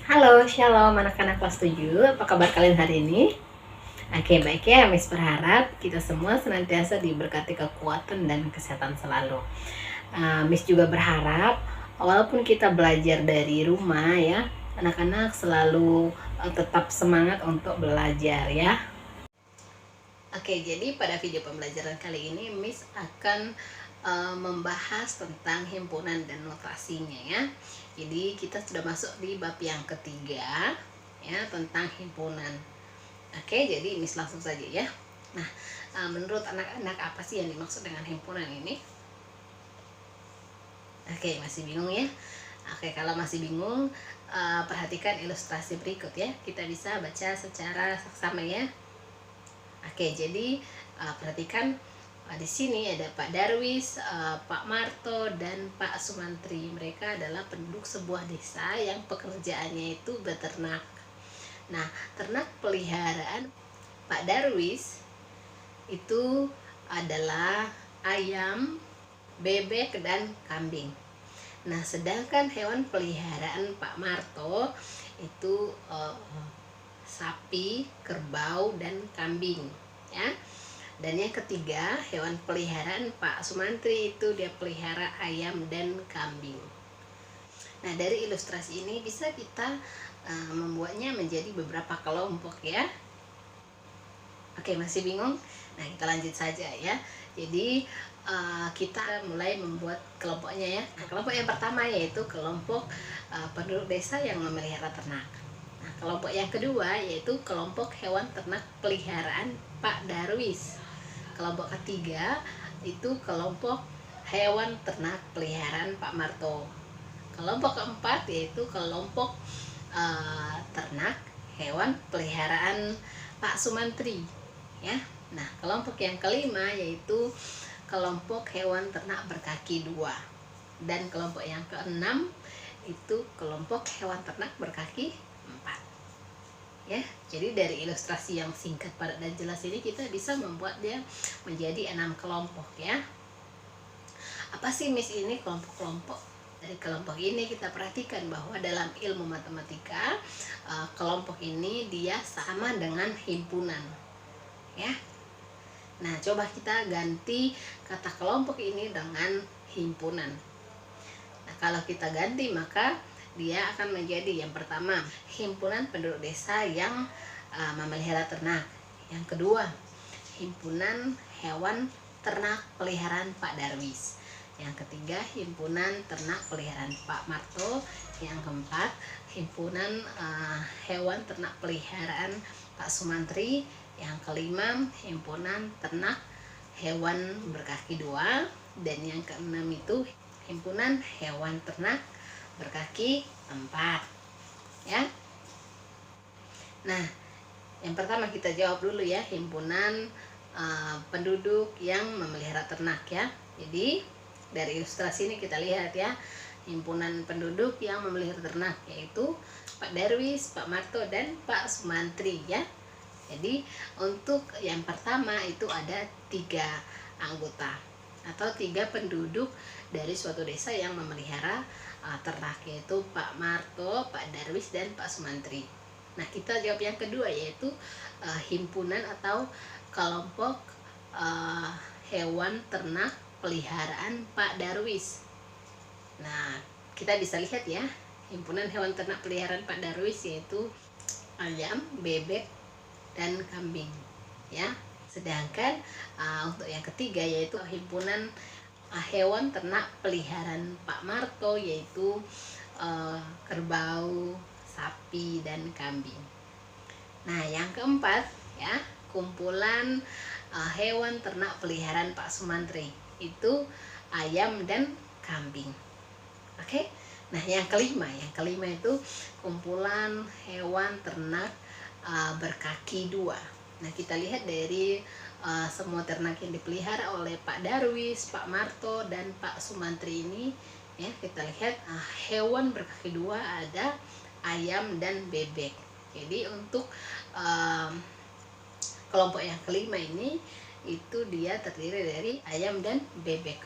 Halo, shalom anak-anak kelas 7. Apa kabar kalian hari ini? Oke, baik ya. Miss berharap kita semua senantiasa diberkati kekuatan dan kesehatan selalu. Miss juga berharap walaupun kita belajar dari rumah ya, anak-anak selalu tetap semangat untuk belajar ya. Oke, jadi pada video pembelajaran kali ini Miss akan membahas tentang himpunan dan notasinya ya. Jadi kita sudah masuk di bab yang ketiga ya, tentang himpunan. Oke, jadi Miss langsung saja ya. Nah, menurut anak-anak apa sih yang dimaksud dengan himpunan ini? Oke, masih bingung ya? Oke, kalau masih bingung, perhatikan ilustrasi berikut ya. Kita bisa baca secara saksama ya. Oke, jadi perhatikan di sini ada Pak Darwis, Pak Marto, dan Pak Sumantri. Mereka adalah penduduk sebuah desa yang pekerjaannya itu beternak. Nah, ternak peliharaan Pak Darwis itu adalah ayam, bebek, dan kambing. Nah, sedangkan hewan peliharaan Pak Marto itu sapi, kerbau, dan kambing ya. Dan yang ketiga, hewan peliharaan Pak Sumantri itu dia pelihara ayam dan kambing. Nah, dari ilustrasi ini bisa kita membuatnya menjadi beberapa kelompok ya. Oke, masih bingung? Nah, kita lanjut saja ya. Jadi kita mulai membuat kelompoknya ya. Nah, kelompok yang pertama yaitu kelompok penduduk desa yang memelihara ternak. Nah, kelompok yang kedua yaitu kelompok hewan ternak peliharaan Pak Darwis. Kelompok ketiga itu kelompok hewan ternak peliharaan Pak Marto. Kelompok keempat yaitu kelompok ternak hewan peliharaan Pak Sumantri ya. Nah, kelompok yang kelima yaitu kelompok hewan ternak berkaki dua. Dan kelompok yang keenam itu kelompok hewan ternak berkaki 4 ya. Jadi dari ilustrasi yang singkat, padat, dan jelas ini kita bisa membuat dia menjadi 6 kelompok ya. Apa sih Miss ini kelompok-kelompok? Dari kelompok ini kita perhatikan bahwa dalam ilmu matematika kelompok ini dia sama dengan himpunan ya. Nah, coba kita ganti kata kelompok ini dengan himpunan. Nah, kalau kita ganti maka dia akan menjadi yang pertama himpunan penduduk desa yang memelihara ternak. Yang kedua, himpunan hewan ternak peliharaan Pak Darwis. Yang ketiga, himpunan ternak peliharaan Pak Marto. Yang keempat, himpunan hewan ternak peliharaan Pak Sumantri. Yang kelima, himpunan ternak hewan berkaki dua. Dan yang keenam itu himpunan hewan ternak berkaki 4 ya. Nah, yang pertama kita jawab dulu ya, himpunan penduduk yang memelihara ternak ya. Jadi dari ilustrasi ini kita lihat ya, himpunan penduduk yang memelihara ternak yaitu Pak Darwis, Pak Marto, dan Pak Sumantri ya. Jadi untuk yang pertama itu ada 3 anggota atau 3 penduduk dari suatu desa yang memelihara ternak, yaitu Pak Marto, Pak Darwis, dan Pak Sumantri. Nah, kita jawab yang kedua yaitu himpunan atau kelompok hewan ternak peliharaan Pak Darwis. Nah, kita bisa lihat ya, himpunan hewan ternak peliharaan Pak Darwis yaitu ayam, bebek, dan kambing ya. Sedangkan untuk yang ketiga yaitu himpunan hewan ternak peliharaan Pak Marto yaitu kerbau, sapi, dan kambing. Nah, yang keempat ya, kumpulan hewan ternak peliharaan Pak Sumantri itu ayam dan kambing. Oke. Nah, yang kelima itu kumpulan hewan ternak berkaki dua. Nah, kita lihat dari semua ternak yang dipelihara oleh Pak Darwis, Pak Marto, dan Pak Sumantri ini ya, kita lihat hewan berkaki dua ada ayam dan bebek. Jadi untuk kelompok yang kelima ini itu dia terdiri dari ayam dan bebek.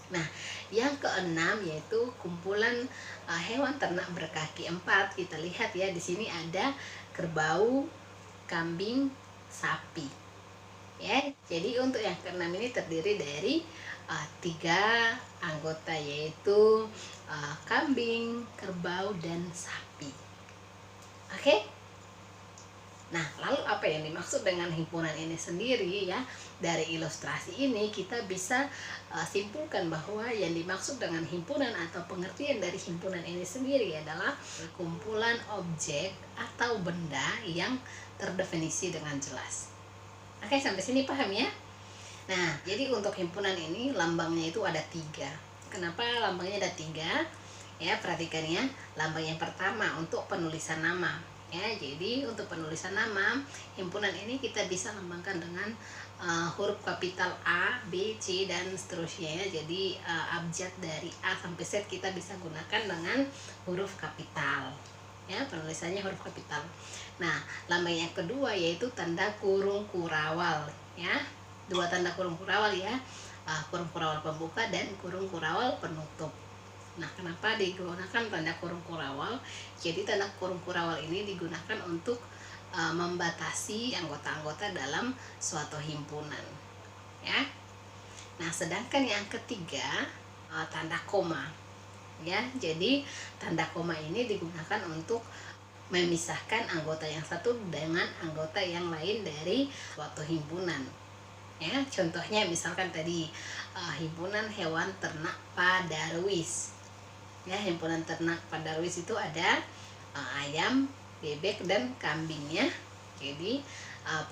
Nah, yang keenam yaitu kumpulan hewan ternak berkaki empat. Kita lihat ya, di sini ada kerbau, kambing, sapi. Ya, jadi untuk yang keenam ini terdiri dari tiga anggota, yaitu kambing, kerbau, dan sapi. Oke? Nah, lalu apa yang dimaksud dengan himpunan ini sendiri ya? Dari ilustrasi ini kita bisa simpulkan bahwa yang dimaksud dengan himpunan atau pengertian dari himpunan ini sendiri adalah kumpulan objek atau benda yang terdefinisi dengan jelas. Oke, sampai sini paham ya? Nah, jadi untuk himpunan ini lambangnya itu ada 3. Kenapa lambangnya ada 3? Ya, perhatikan ya. Lambang yang pertama untuk penulisan nama. Ya, jadi untuk penulisan nama, himpunan ini kita bisa lambangkan dengan huruf kapital A, B, C, dan seterusnya ya. Jadi abjad dari A sampai Z kita bisa gunakan dengan huruf kapital. Ya, penulisannya huruf kapital. Nah, lambang yang kedua yaitu tanda kurung kurawal ya. 2 tanda kurung kurawal ya. Kurung kurawal pembuka dan kurung kurawal penutup. Nah, kenapa digunakan tanda kurung kurawal? Jadi tanda kurung kurawal ini digunakan untuk membatasi anggota-anggota dalam suatu himpunan. Ya. Nah, sedangkan yang ketiga tanda koma. Ya, jadi tanda koma ini digunakan untuk memisahkan anggota yang satu dengan anggota yang lain dari suatu himpunan. Ya, contohnya misalkan tadi himpunan hewan ternak Padarwis. Ya, himpunan ternak Padarwis itu ada ayam, bebek, dan kambing ya. Jadi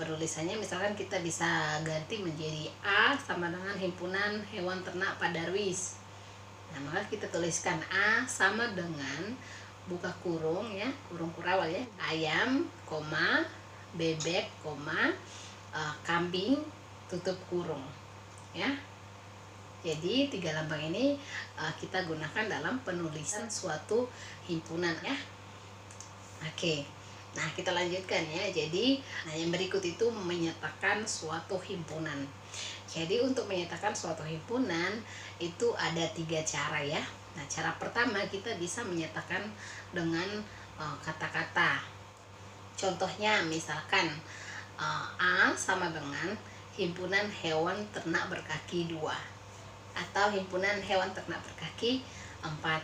penulisannya misalkan kita bisa ganti menjadi A sama dengan himpunan hewan ternak Padarwis. Nah, maka kita tuliskan A sama dengan buka kurung ya, kurung kurawal ya, ayam, koma, bebek, koma, kambing, tutup kurung ya. Jadi 3 lambang ini kita gunakan dalam penulisan suatu himpunan ya. Oke. Nah, kita lanjutkan ya. Jadi yang berikut itu menyatakan suatu himpunan. Jadi untuk menyatakan suatu himpunan itu ada 3 cara ya. Nah, cara pertama kita bisa menyatakan dengan kata-kata. Contohnya misalkan A sama dengan himpunan hewan ternak berkaki 2 atau himpunan hewan ternak berkaki 4.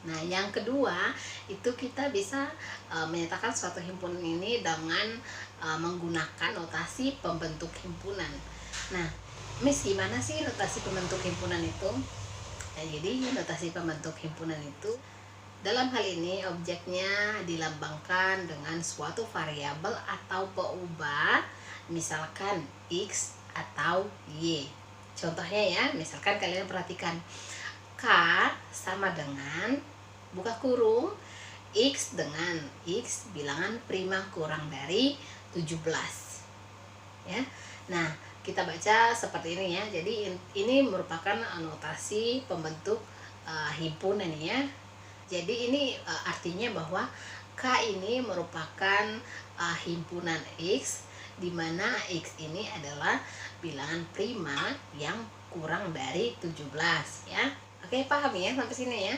Nah, yang kedua itu kita bisa menyatakan suatu himpunan ini dengan menggunakan notasi pembentuk himpunan. Nah, Miss, gimana sih notasi pembentuk himpunan itu? Nah, jadi notasi pembentuk himpunan itu dalam hal ini objeknya dilambangkan dengan suatu variabel atau peubah, misalkan X atau Y. Contohnya ya, misalkan kalian perhatikan K sama dengan buka kurung X dengan X bilangan prima kurang dari 17 ya. Nah, kita baca seperti ini ya. Jadi ini merupakan notasi pembentuk himpunan ya. Jadi ini artinya bahwa K ini merupakan himpunan X, di mana X ini adalah bilangan prima yang kurang dari 17 ya. Oke, paham ya sampai sini ya?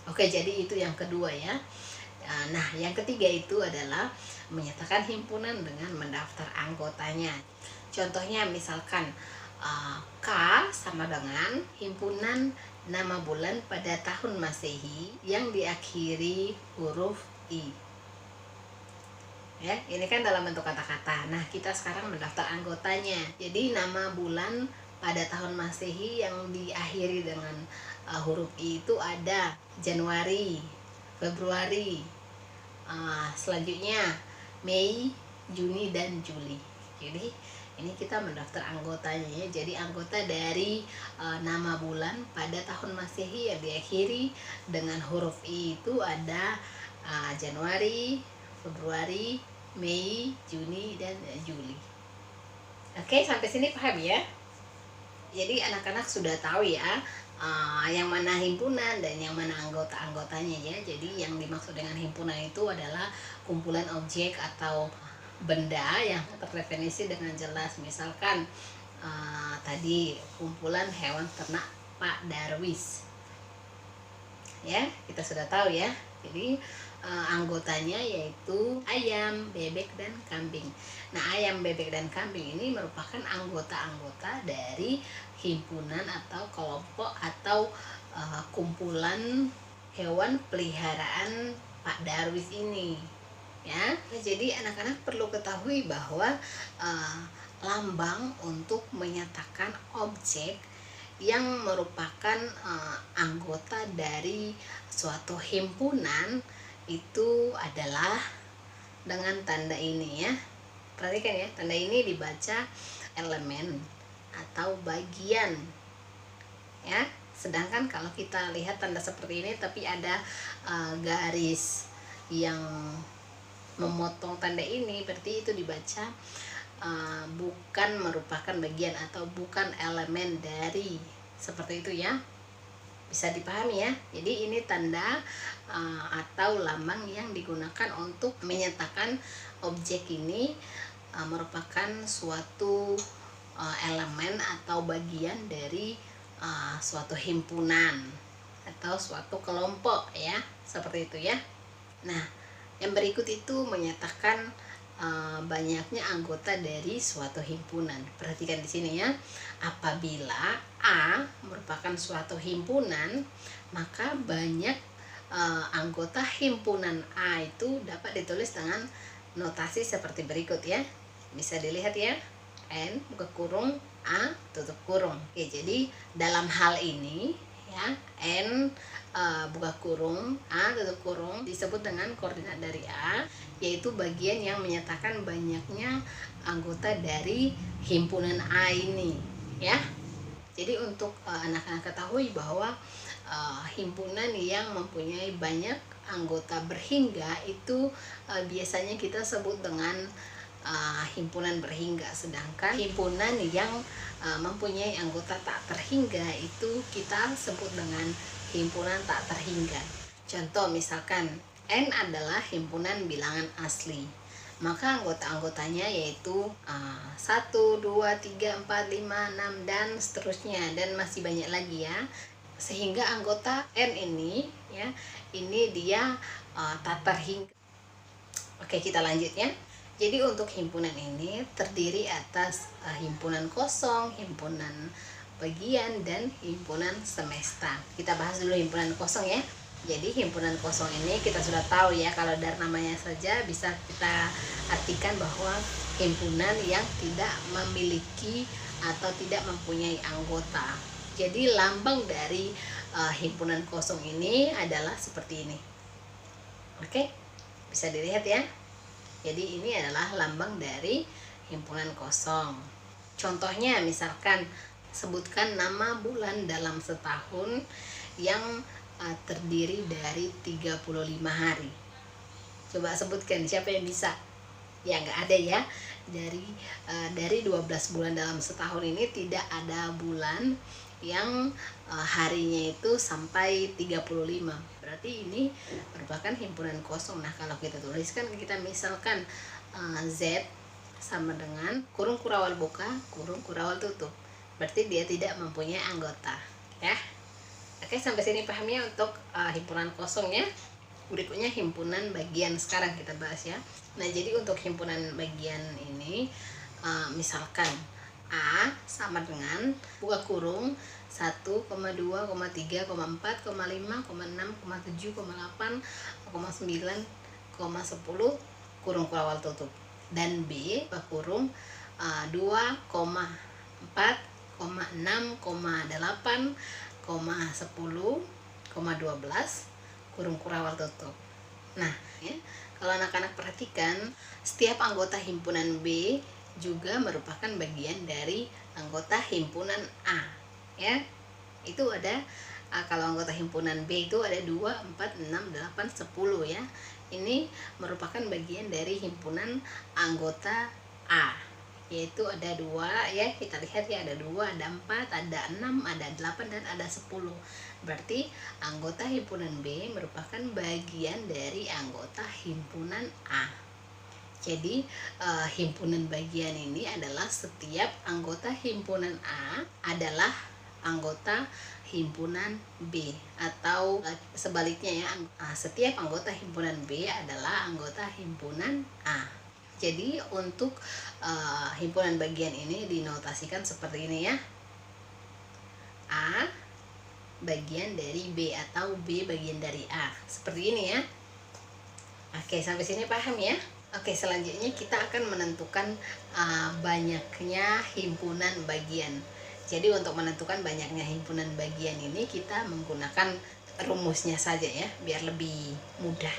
Oke, jadi itu yang kedua ya. Nah, yang ketiga itu adalah menyatakan himpunan dengan mendaftar anggotanya. Contohnya misalkan K sama dengan himpunan nama bulan pada tahun Masehi yang diakhiri huruf I. Ya, ini kan dalam bentuk kata-kata. Nah, kita sekarang mendaftar anggotanya. Jadi nama bulan pada tahun Masehi yang diakhiri dengan huruf I itu ada Januari, Februari, selanjutnya Mei, Juni, dan Juli. Jadi ini kita mendaftar anggotanya ya. Jadi anggota dari nama bulan pada tahun Masehi yang diakhiri dengan huruf I itu ada Januari, Februari, Mei, Juni, dan Juli. Oke, sampai sini paham ya? Jadi anak-anak sudah tahu ya yang mana himpunan dan yang mana anggota-anggotanya ya. Jadi yang dimaksud dengan himpunan itu adalah kumpulan objek atau benda yang terdefinisi dengan jelas. Misalkan tadi kumpulan hewan ternak Pak Darwis. Ya, kita sudah tahu ya. Jadi anggotanya yaitu ayam, bebek, dan kambing. Nah, ayam, bebek, dan kambing ini merupakan anggota-anggota dari himpunan atau kelompok atau kumpulan hewan peliharaan Pak Darwis ini. Ya, jadi anak-anak perlu ketahui bahwa lambang untuk menyatakan objek yang merupakan anggota dari suatu himpunan itu adalah dengan tanda ini ya. Perhatikan ya, tanda ini dibaca elemen atau bagian ya. Sedangkan kalau kita lihat tanda seperti ini tapi ada garis yang memotong tanda ini, berarti itu dibaca bukan merupakan bagian atau bukan elemen dari, seperti itu ya, bisa dipahami ya. Jadi ini tanda atau lambang yang digunakan untuk menyatakan objek ini merupakan suatu elemen atau bagian dari suatu himpunan atau suatu kelompok ya, seperti itu ya. Nah, yang berikut itu menyatakan banyaknya anggota dari suatu himpunan. Perhatikan di sini ya. Apabila A merupakan suatu himpunan, maka banyak anggota himpunan A itu dapat ditulis dengan notasi seperti berikut ya. Bisa dilihat ya. N buka kurung A tutup kurung. Oke, jadi dalam hal ini ya, N buka kurung A tutup kurung disebut dengan koordinat dari A, yaitu bagian yang menyatakan banyaknya anggota dari himpunan A ini ya. Jadi untuk anak-anak ketahui bahwa himpunan yang mempunyai banyak anggota berhingga itu biasanya kita sebut dengan himpunan berhingga, sedangkan himpunan yang mempunyai anggota tak terhingga itu kita sebut dengan himpunan tak terhingga. Contoh misalkan N adalah himpunan bilangan asli, maka anggota-anggotanya yaitu 1, 2, 3, 4, 5, 6 dan seterusnya, dan masih banyak lagi ya. Sehingga anggota N ini ya, ini dia tak terhingga. Oke, kita lanjut ya. Jadi untuk himpunan ini terdiri atas himpunan kosong, himpunan bagian, dan himpunan semesta. Kita bahas dulu himpunan kosong ya. Jadi himpunan kosong ini kita sudah tahu ya, kalau dari namanya saja bisa kita artikan bahwa himpunan yang tidak memiliki atau tidak mempunyai anggota. Jadi lambang dari himpunan kosong ini adalah seperti ini. Oke, bisa dilihat ya. Jadi ini adalah lambang dari himpunan kosong. Contohnya misalkan sebutkan nama bulan dalam setahun yang terdiri dari 35 hari. Coba sebutkan, siapa yang bisa? Ya nggak ada ya. Dari 12 bulan dalam setahun ini tidak ada bulan yang harinya itu sampai 35. Berarti ini merupakan himpunan kosong. Nah, kalau kita tuliskan, kita misalkan Z sama dengan kurung kurawal buka, kurung kurawal tutup. Berarti dia tidak mempunyai anggota, ya. Oke, sampai sini pahamnya untuk himpunan kosong ya. Berikutnya himpunan bagian, sekarang kita bahas ya. Nah, jadi untuk himpunan bagian ini misalkan A sama dengan buka kurung 1, 2, 3, 4, 5, 6, 7, 8, 9, 10 kurung kurawal tutup, dan B buka kurung 2, 4, 6, 8, 10, 12 kurung kurawal tutup. Nah ya, kalau anak-anak perhatikan, setiap anggota himpunan B juga merupakan bagian dari anggota himpunan A ya. Itu ada kalau anggota himpunan B itu ada 2, 4, 6, 8, 10 ya. Ini merupakan bagian dari himpunan anggota A, yaitu ada 2 ya. Kita lihat ya, ada 2, ada 4, ada 6, ada 8, dan ada 10. Berarti anggota himpunan B merupakan bagian dari anggota himpunan A. Jadi himpunan bagian ini adalah setiap anggota himpunan A adalah anggota himpunan B, atau sebaliknya ya, setiap anggota himpunan B adalah anggota himpunan A. Jadi untuk himpunan bagian ini dinotasikan seperti ini ya. A bagian dari B atau B bagian dari A. Seperti ini ya. Oke, sampai sini paham ya? Oke, selanjutnya kita akan menentukan banyaknya himpunan bagian. Jadi untuk menentukan banyaknya himpunan bagian ini kita menggunakan rumusnya saja ya, biar lebih mudah.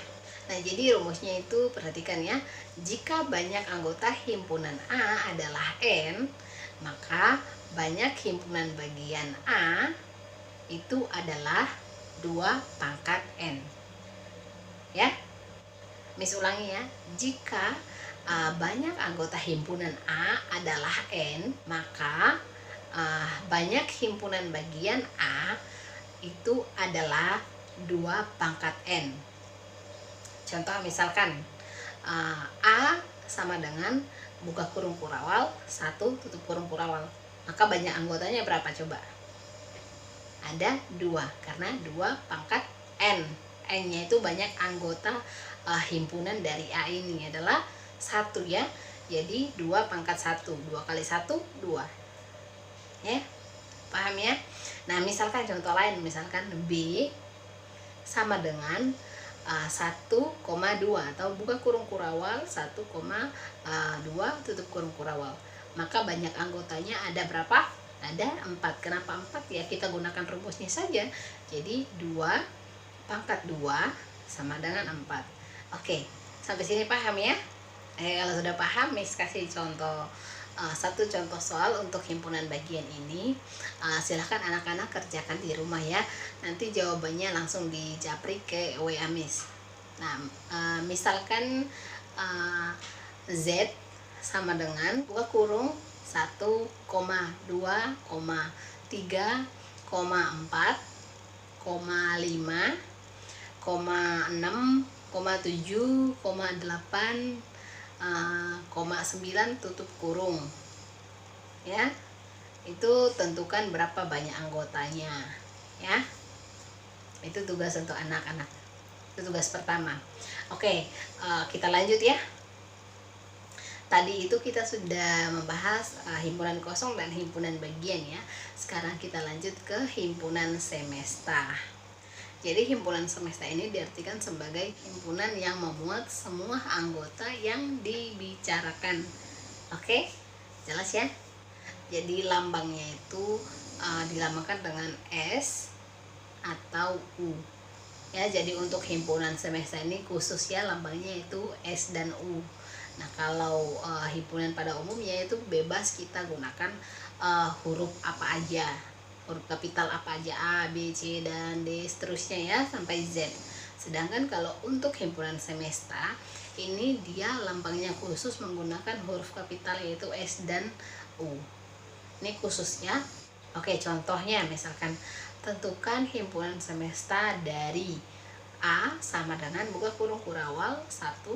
Nah, jadi rumusnya itu perhatikan ya. Jika banyak anggota himpunan A adalah N, maka banyak himpunan bagian A itu adalah 2 pangkat N. Ya. Miss ulangi ya, jika banyak anggota himpunan A adalah N, maka banyak himpunan bagian A itu adalah 2 pangkat N. Contoh misalkan A sama dengan buka kurung kurawal 1 tutup kurung kurawal, maka banyak anggotanya berapa coba? Ada 2, karena 2 pangkat N. N-nya itu banyak anggota himpunan dari A ini adalah 1 ya. Jadi 2 pangkat 1, 2 kali 1 2 ya, paham ya. Nah, misalkan contoh lain, misalkan B sama dengan 1,2 atau buka kurung kurawal 1,2 tutup kurung kurawal, maka banyak anggotanya ada berapa? Ada 4. Kenapa 4? Ya kita gunakan rumusnya saja. Jadi 2 pangkat 2 sama dengan 4. Oke, sampai sini paham ya? Kalau sudah paham, Miss kasih contoh satu contoh soal untuk himpunan bagian ini. Silahkan anak-anak kerjakan di rumah ya. Nanti jawabannya langsung dijapri ke WA Miss. Nah, misalkan Z sama dengan buka kurung 1,2, 3,4, 5, 6, 7, 8, 9 tutup kurung ya. Itu tentukan berapa banyak anggotanya ya. Itu tugas untuk anak-anak, itu tugas pertama. Oke, kita lanjut ya. Tadi itu kita sudah membahas himpunan kosong dan himpunan bagian ya. Sekarang kita lanjut ke himpunan semesta. Jadi himpunan semesta ini diartikan sebagai himpunan yang memuat semua anggota yang dibicarakan. Oke, jelas ya. Jadi lambangnya itu dilambangkan dengan S atau U. Ya, jadi untuk himpunan semesta ini khusus ya, lambangnya itu S dan U. Nah, kalau himpunan pada umumnya itu bebas kita gunakan huruf apa aja, huruf kapital apa aja, A, B, C, dan D seterusnya ya sampai Z. Sedangkan kalau untuk himpunan semesta ini dia lambangnya khusus menggunakan huruf kapital yaitu S dan U. Ini khusus ya. Oke, contohnya misalkan tentukan himpunan semesta dari A sama dengan buka kurung kurawal 1,2,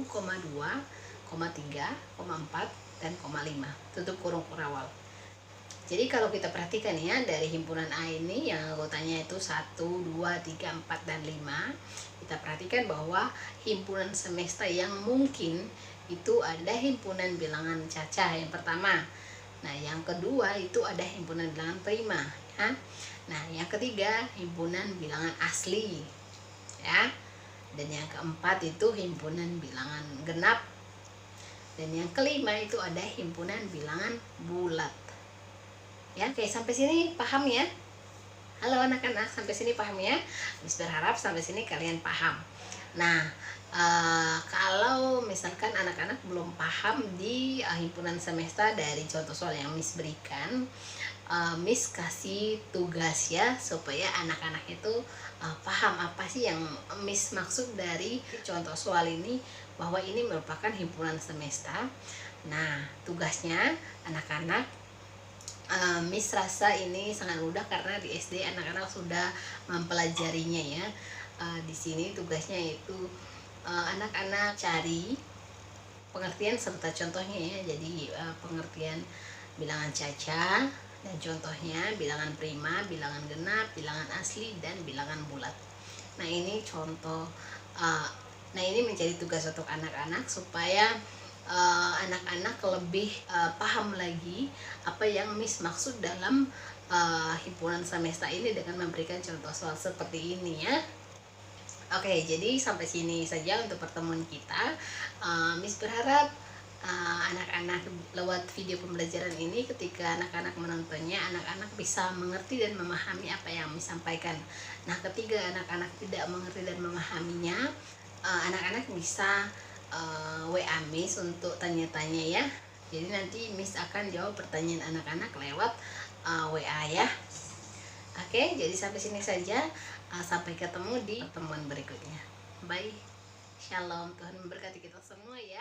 3, 4, dan 5 tutup kurung kurawal. Jadi kalau kita perhatikan ya, dari himpunan A ini yang anggotanya itu 1, 2, 3, 4, dan 5, kita perhatikan bahwa himpunan semesta yang mungkin itu ada himpunan bilangan cacah yang pertama. Nah, yang kedua itu ada himpunan bilangan prima ya. Nah, yang ketiga himpunan bilangan asli ya. Dan yang keempat itu himpunan bilangan genap. Dan yang kelima itu ada himpunan bilangan bulat. Ya, oke, sampai sini paham ya? Halo anak-anak, sampai sini paham ya? Miss berharap sampai sini kalian paham. Nah, kalau misalkan anak-anak belum paham di himpunan semesta dari contoh soal yang Miss berikan, Miss kasih tugas ya supaya anak-anak itu paham apa sih yang Miss maksud dari contoh soal ini, bahwa ini merupakan himpunan semesta. Nah, tugasnya anak-anak, Miss rasa ini sangat mudah karena di SD anak-anak sudah mempelajarinya ya. Di sini tugasnya itu anak-anak cari pengertian serta contohnya ya. Jadi pengertian bilangan caca dan contohnya bilangan prima, bilangan genap, bilangan asli, dan bilangan bulat. Nah ini contoh. Nah ini menjadi tugas untuk anak-anak supaya anak-anak lebih paham lagi apa yang Miss maksud dalam himpunan semesta ini dengan memberikan contoh soal seperti ini ya. Oke, jadi sampai sini saja untuk pertemuan kita. Miss berharap anak-anak lewat video pembelajaran ini, ketika anak-anak menontonnya, anak-anak bisa mengerti dan memahami apa yang Miss sampaikan. Nah, ketika anak-anak tidak mengerti dan memahaminya, anak-anak bisa WA Miss untuk tanya-tanya ya. Jadi nanti Miss akan jawab pertanyaan anak-anak lewat WA ya. Oke, jadi sampai sini saja. Sampai ketemu di pertemuan berikutnya. Bye. Shalom. Tuhan memberkati kita semua ya.